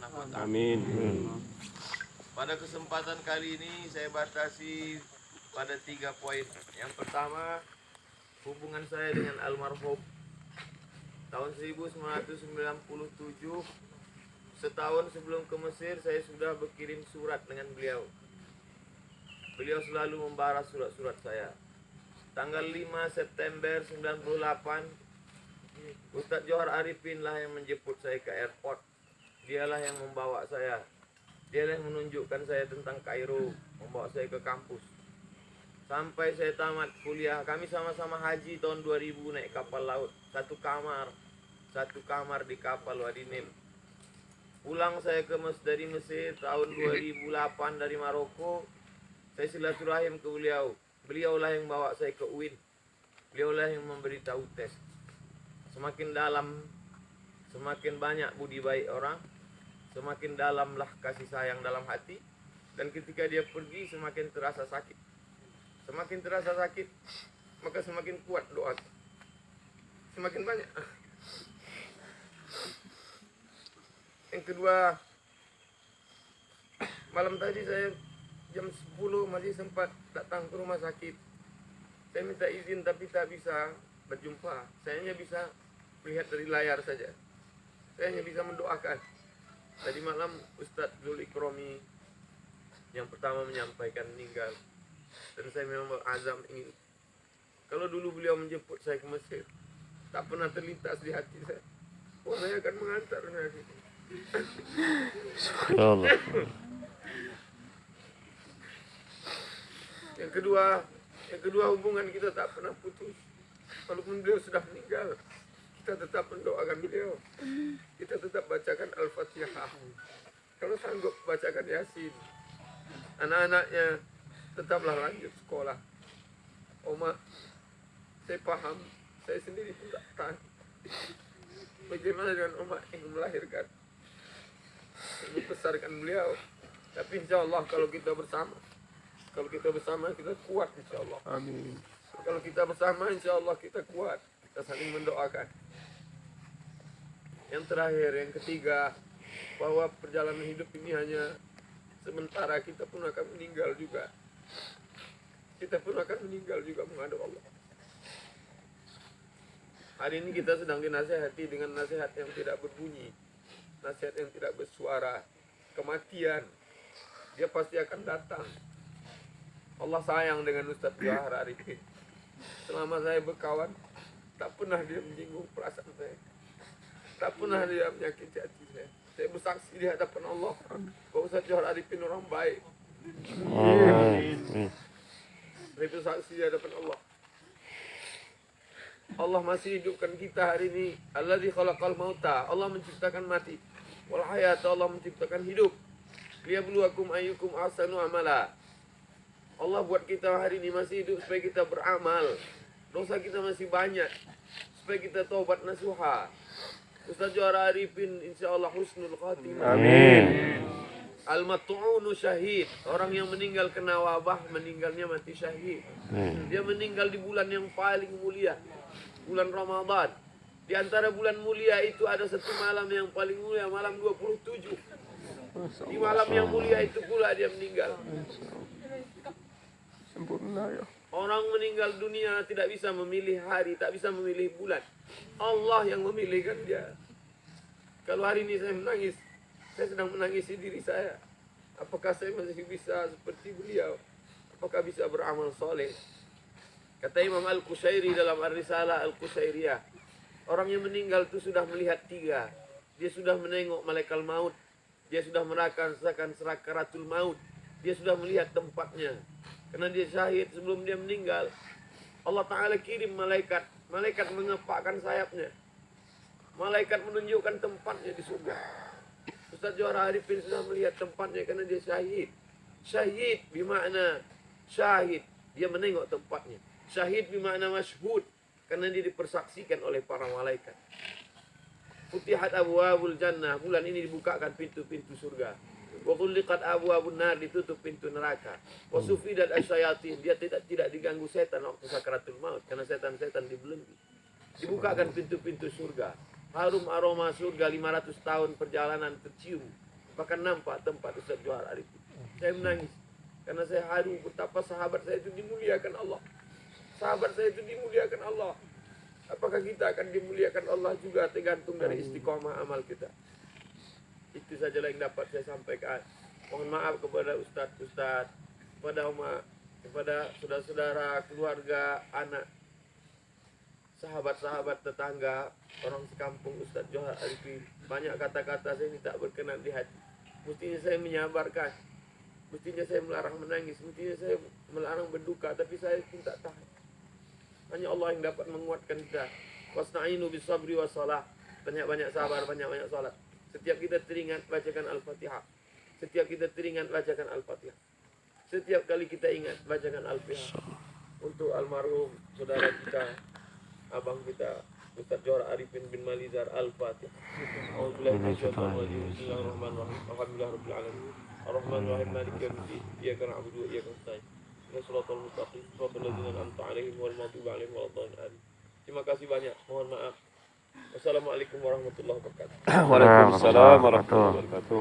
Subhanahu wa Ta'ala. Amin. Pada kesempatan kali ini saya batasi pada 3 poin. Yang pertama, hubungan saya dengan almarhum. Tahun 1997, setahun sebelum ke Mesir, saya sudah berkirim surat dengan beliau. Beliau selalu membalas surat-surat saya. Tanggal 5 September 98, Ustadz Johar Arifin lah yang menjemput saya ke airport. Dialah yang membawa saya. Dialah yang menunjukkan saya tentang Kairo, membawa saya ke kampus. Sampai saya tamat kuliah, kami sama-sama haji tahun 2000 naik kapal laut. Satu kamar di kapal Wadi Nil. Pulang saya dari Mesir tahun 2008 dari Maroko. Saya silaturahim ke beliau. Beliaulah yang bawa saya ke UIN. Beliaulah yang memberitahu tes. Semakin dalam, semakin banyak budi baik orang, semakin dalamlah kasih sayang dalam hati. Dan ketika dia pergi, semakin terasa sakit. Semakin terasa sakit, maka semakin kuat doa. Semakin banyak. Yang kedua, malam tadi saya jam 10 masih sempat datang ke rumah sakit. Saya minta izin tapi tak bisa berjumpa. Saya hanya bisa melihat dari layar saja. Saya hanya bisa mendoakan. Tadi malam Ustadz Zul Ikromi yang pertama menyampaikan meninggal. Dan saya memang berazam ingin, kalau dulu beliau menjemput saya ke Mesir, tak pernah terlintas di hati saya, oh saya akan mengantar Nabi. Ya Allah. Yang kedua hubungan kita tak pernah putus. Walaupun beliau sudah meninggal, kita tetap mendoakan beliau. Kita tetap bacakan Al-Fatihah. Kalau sanggup bacakan Yasin. Anak-anaknya tetaplah lanjut sekolah. Oma, saya paham, saya sendiri pun tak tahan. Bagaimana dengan Oma yang melahirkan, yang membesarkan beliau. Tapi insya Allah kalau kita bersama kita kuat insya Allah. Amin. Kalau kita bersama insya Allah kita kuat. Kita saling mendoakan. Yang terakhir, yang ketiga, bahwa perjalanan hidup ini hanya sementara, kita pun akan meninggal juga. Kita pun akan meninggal juga menghadap Allah. Hari ini kita sedang dinasihati dengan nasihat yang tidak berbunyi, nasihat yang tidak bersuara. Kematian, dia pasti akan datang. Allah sayang dengan Ustadz Johar Arifin. Selama saya berkawan, tak pernah dia menyinggung perasaan saya. Tak pernah dia menyakiti hati saya. Saya bersaksi di hadapan Allah bahwa Ustadz Johar Arifin orang baik. Amin. Saya bersaksi di hadapan Allah. Allah masih hidupkan kita hari ini. Alladzi khalaqal mauta. Allah menciptakan mati. Wal hayata, Allah menciptakan hidup. Liyabluwakum ayyukum ahsanu amala. Allah buat kita hari ini masih hidup supaya kita beramal. Dosa kita masih banyak, supaya kita taubat nasuha. Ustadz Johar Arifin insyaallah husnul khatimah. Amin. Al-mat'unu syahid. Orang yang meninggal kena wabah, meninggalnya mati syahid. Dia meninggal di bulan yang paling mulia, bulan Ramadan. Di antara bulan mulia itu ada satu malam yang paling mulia, malam 27. Di malam yang mulia itu pula dia meninggal. Sempurna ya. Orang meninggal dunia tidak bisa memilih hari, tak bisa memilih bulan. Allah yang memilihkan dia. Kalau hari ini saya menangis, saya sedang menangisi diri saya. Apakah saya masih bisa seperti beliau? Apakah bisa beramal soleh? Kata Imam Al-Qushairi dalam Ar-Risalah Al-Qushairiyah, orang yang meninggal itu sudah melihat 3. Dia sudah menengok malaikat maut. Dia sudah merasakan sakaratul maut. Dia sudah melihat tempatnya. Karena dia syahid sebelum dia meninggal. Allah Ta'ala kirim malaikat. Malaikat mengepakkan sayapnya. Malaikat menunjukkan tempatnya di surga. Ustadz Johar Arifin sudah melihat tempatnya karena dia syahid. Syahid bermakna syahid. Dia menengok tempatnya. Syahid bermakna masyhud. Karena dia dipersaksikan oleh para malaikat. Futihat abwabul jannah. Bulan ini dibukakan pintu-pintu surga. Wa ghulliqat abwabun nar, ditutup pintu neraka. Wa sufidat asyayatin, dia tidak diganggu setan waktu sakaratul maut karena setan-setan dibelenggu. Dibukakan pintu-pintu surga. Harum aroma surga, 500 tahun perjalanan tercium bahkan nampak tempat Ustaz Johar Arifin. Saya menangis karena saya haru betapa sahabat saya itu dimuliakan Allah. Sahabat saya itu dimuliakan Allah. Apakah kita akan dimuliakan Allah juga tergantung dari istiqomah amal kita. Itu sajalah yang dapat saya sampaikan. Mohon maaf kepada ustaz-ustaz, kepada saudara-saudara, keluarga, anak, sahabat-sahabat, tetangga, orang sekampung Ustaz Johar Arifin. Banyak kata-kata saya ini tak berkenan di hati. Mestinya saya menyabarkan, mestinya saya melarang menangis, mestinya saya melarang berduka, tapi saya pun tak tahan. Hanya Allah yang dapat menguatkan kita. Wasta'inu bis sabri was salah. Banyak-banyak sabar, banyak-banyak salat. Setiap kita teringat bacakan Al-Fatihah. Setiap kita teringat bacakan Al-Fatihah. Setiap kali kita ingat bacakan Al-Fatihah. Untuk almarhum saudara kita, abang kita, Ustaz Johar Arifin bin Malizar, Al-Fatihah. Bismillahirrahmanirrahim. Alhamdulillahirabbil alamin. Ar-Rahmanir-Rahim. Maliki yaumiddin. Iyyaka na'budu wa iyyaka nasta'in. Shiratal mustaqim. Shiratal ladzina an'amta 'alaihim ghairil maghdubi 'alaihim waladdallin. Terima kasih banyak. Mohon maaf. Wassalamualaikum warahmatullahi wabarakatuh. Waalaikumsalam warahmatullahi wabarakatuh.